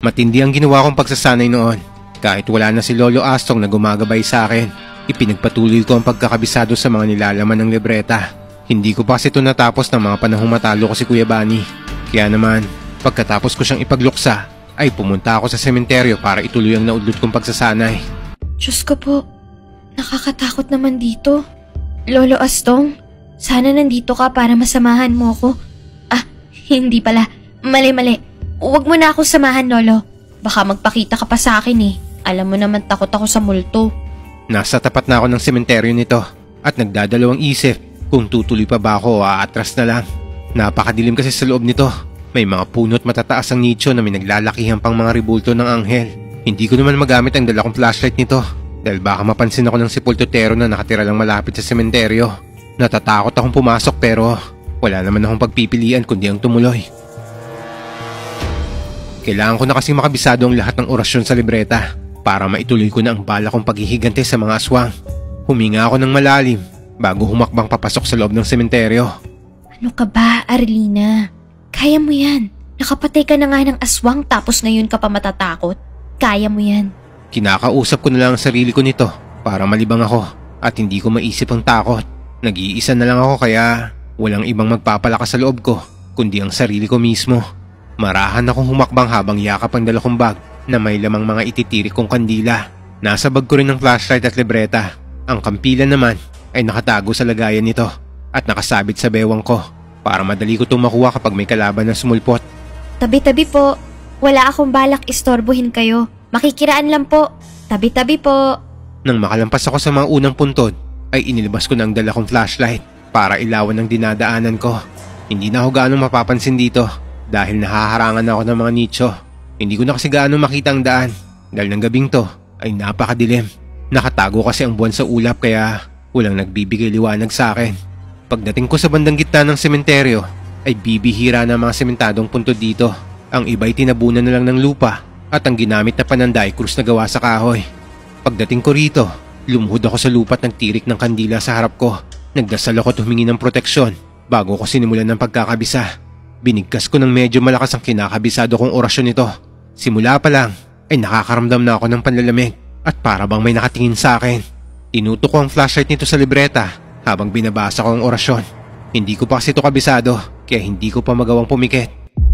Matindi ang ginawa kong pagsasanay noon. Kahit wala na si Lolo Astong na gumagabay sa akin, ipinagpatuloy ko ang pagkakabisado sa mga nilalaman ng libreta. Hindi ko pa kasi ito natapos ng mga panahong matalo ko si Kuya Bani. Kaya naman, pagkatapos ko siyang ipagluksa, ay pumunta ako sa sementeryo para ituloy ang naudlot kong pagsasanay. Diyos ko po, nakakatakot naman dito. Lolo Astong, sana nandito ka para masamahan mo ko. Hindi pala. Mali. Huwag mo na ako samahan, Lolo. Baka magpakita ka pa sa akin eh. Alam mo naman takot ako sa multo. Nasa tapat na ako ng sementeryo nito at nagdadalawang isip kung tutuloy pa ba ako o aatras na lang. Napakadilim kasi sa loob nito. May mga puno't matataas ang nicho na may naglalakihan pang mga ribulto ng anghel. Hindi ko naman magamit ang dala kong flashlight nito dahil baka mapansin ako ng sepultutero na nakatira lang malapit sa sementeryo. Natatakot akong pumasok pero wala naman akong pagpipilian kundi ang tumuloy. Kailangan ko na kasing makabisado ang lahat ng orasyon sa libreta para maituloy ko na ang bala kong paghihigante sa mga aswang. Huminga ako ng malalim bago humakbang papasok sa loob ng sementeryo. Ano ka ba, Arlina? Kaya mo yan. Nakapatay ka na nga ng aswang tapos ngayon ka pa matatakot. Kaya mo yan. Kinakausap ko na lang ang sarili ko nito para malibang ako at hindi ko maisip ang takot. Nag-iisa na lang ako kaya walang ibang magpapalakas sa loob ko kundi ang sarili ko mismo. Marahan akong humakbang habang yakap ang dala kong bag na may lamang mga ititirik kong kandila. Nasa bag ko rin ng flashlight at libreta. Ang kampilan naman ay nakatago sa lagayan nito at nakasabit sa bewang ko para madali ko itong makuha kapag may kalaban na sumulpot. Tabi-tabi po. Wala akong balak istorbohin kayo. Makikiraan lang po. Tabi-tabi po. Nang makalampas ako sa mga unang puntod, ay inilabas ko na ang dala kong flashlight para ilawan ang dinadaanan ko. Hindi na ako gaano mapapansin dito dahil nahaharangan ako ng mga nicho. Hindi ko na kasi gaano makita ang daan dahil ng gabing to ay napakadilim. Nakatago kasi ang buwan sa ulap kaya walang nagbibigay liwanag sa akin. Pagdating ko sa bandang gitna ng sementeryo ay bibihira na mga sementadong puntod dito. Ang iba'y tinabunan na lang ng lupa at ang ginamit na pananda ay krus na gawa sa kahoy. Pagdating ko rito, lumuhod ako sa lupa at nagtirik ng kandila sa harap ko. Nagdasal ako at humingi ng proteksyon bago ko sinimulan ng pagkakabisa. Binigkas ko ng medyo malakas ang kinakabisado kong orasyon nito. Simula pa lang ay nakakaramdam na ako ng panlalamig at para bang may nakatingin sa akin. Tinutok ko ang flashlight nito sa libreta habang binabasa ko ang orasyon. Hindi ko pa kasi ito kabisado kaya hindi ko pa magawang pumikit.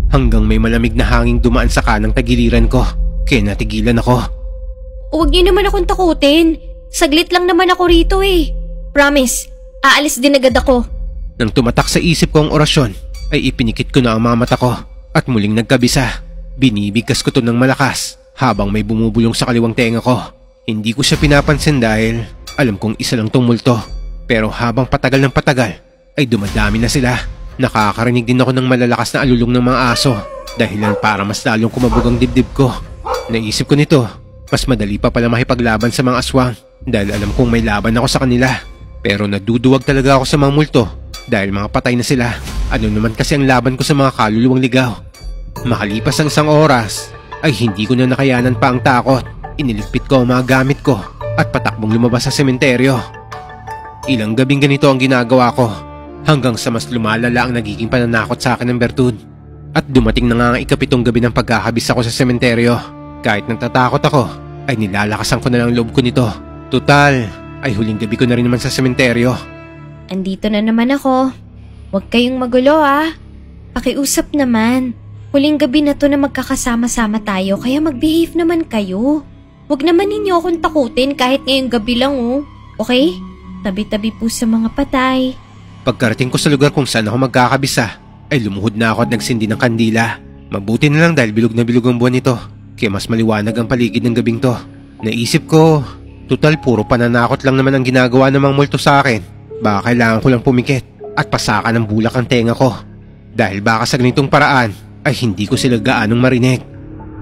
Hanggang may malamig na hanging dumaan sa kanang tagiliran ko kaya natigilan ako. Huwag niyo naman akong takutin. Saglit lang naman ako rito eh. Promise, aalis din agad ako. Nang tumatak sa isip ko ang orasyon, ay ipinikit ko na ang mga mata ko at muling nagkabisa. Binibigkas ko to ng malakas habang may bumubulong sa kaliwang tenga ko. Hindi ko siya pinapansin dahil alam kong isa lang tong multo. Pero habang patagal ng patagal ay dumadami na sila. Nakakarinig din ako ng malalakas na alulong ng mga aso dahilan para mas lalong kumabog ang dibdib ko. Naisip ko nito, mas madali pa pala makipaglaban sa mga aswang dahil alam kong may laban ako sa kanila. Pero naduduwag talaga ako sa mga multo dahil mga patay na sila. Ano naman kasi ang laban ko sa mga kaluluwang ligaw. Makalipas ang isang oras ay hindi ko na nakayanan pa ang takot. Iniligpit ko ang mga gamit ko at patakbong lumabas sa sementeryo. Ilang gabing ganito ang ginagawa ko hanggang sa mas lumalala ang nagiging pananakot sa akin ng bertud. At dumating na nga ang ikapitong gabi ng pagkakabisa ko sa sementeryo. Kahit natatakot ako ay nilalakasan ko na lang loob ko nito. Tutal ay huling gabi ko na rin naman sa sementeryo. Andito na naman ako. Huwag kayong magulo ah. Pakiusap naman. Huling gabi na to na magkakasama-sama tayo kaya mag-behave naman kayo. Huwag naman ninyo akong takutin kahit ngayong gabi lang oh. Okay? Tabi-tabi po sa mga patay. Pagkarating ko sa lugar kung saan ako magkakabisa ay lumuhod na ako at nagsindi ng kandila. Mabuti na lang dahil bilog na bilog ang buwan nito kaya mas maliwanag ang paligid ng gabing to. Naisip ko, tutal puro pananakot lang naman ang ginagawa ng mga multo sa akin. Baka kailangan ko lang pumikit at pasakan ng bulak ang tenga ko. Dahil baka sa ganitong paraan ay hindi ko sila gaanong marinig.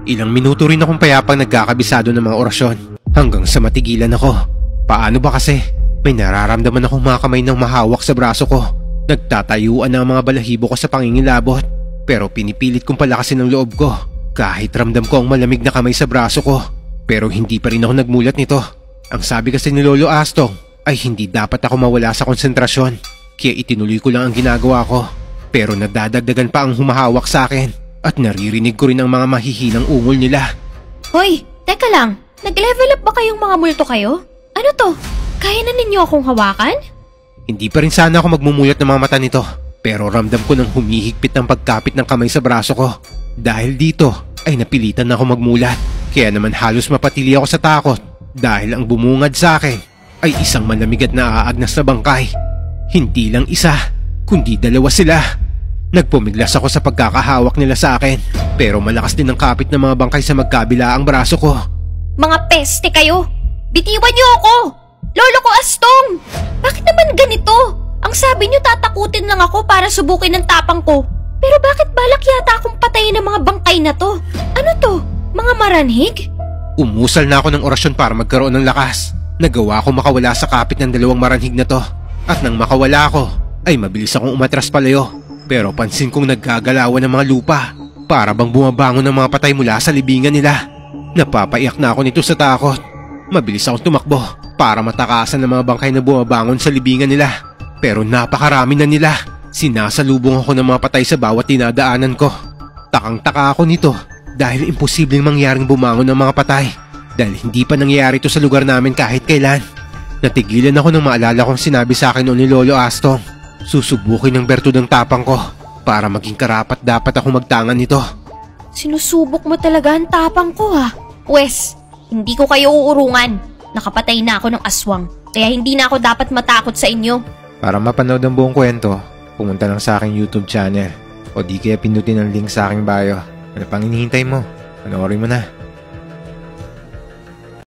Ilang minuto rin akong payapang nagkakabisado ng mga orasyon hanggang sa matigilan ako. Paano ba kasi? May nararamdaman akong mga kamay ng mahawak sa braso ko. Nagtatayuan na ang mga balahibo ko sa pangingilabot. Pero pinipilit kong palakasin ang loob ko. Kahit ramdam ko ang malamig na kamay sa braso ko. Pero hindi pa rin ako nagmulat nito. Ang sabi kasi ni Lolo Astong ay hindi dapat ako mawala sa konsentrasyon. Kaya itinuloy ko lang ang ginagawa ko. Pero nadadagdagan pa ang humahawak sa akin. at naririnig ko rin ang mga mahihinang ungol nila. Hoy, teka lang. Nag-level up ba kayong mga multo kayo? Ano to? Kaya na ninyo akong hawakan? Hindi pa rin sana ako magmumuyat ng mga mata nito, pero ramdam ko nang humihigpit ng pagkapit ng kamay sa braso ko. Dahil dito ay napilitan ako magmulat, kaya naman halos mapatili ako sa takot dahil ang bumungad sa akin ay isang malamig at naaagnas na bangkay. Hindi lang isa, kundi dalawa sila. Nagpumiglas ako sa pagkakahawak nila sa akin, pero malakas din ang kapit ng mga bangkay sa magkabila ang braso ko. Mga peste kayo! Bitiwan niyo ako! Lolo ko Astong! Bakit naman ganito? Ang sabi niyo tatakutin lang ako para subukin ang tapang ko. Pero bakit balak yata akong patayin ng mga bangkay na to? Ano to? Mga maranhig? Umusal na ako ng orasyon para magkaroon ng lakas. Nagawa ko makawala sa kapit ng dalawang maranhig na to. At nang makawala ako, ay mabilis akong umatras palayo. Pero pansin kong naggagalawan ng mga lupa. Para bang bumabangon ng mga patay mula sa libingan nila. Napapaiyak na ako nito sa takot. Mabilis akong tumakbo para matakasan ng mga bangkay na bumabangon sa libingan nila. Pero napakarami na nila. Sinasalubong ako ng mga patay sa bawat dinadaanan ko. Takang-taka ako nito dahil imposibleng mangyaring bumangon ng mga patay. Dahil hindi pa nangyayari ito sa lugar namin kahit kailan. Natigilan ako nang maalala kong sinabi sa akin noon ni Lolo Astong. Susubukin ng bertud ang tapang ko para maging karapat dapat ako magtangan nito. Sinusubok mo talaga ang tapang ko ha. Wes, hindi ko kayo uurungan. Nakapatay na ako ng aswang, kaya hindi na ako dapat matakot sa inyo. Para mapanood ang buong kwento, pumunta lang sa aking YouTube channel o di kaya pindutin ang link sa aking bio. Ano pang hinihintay mo? Panoorin mo na.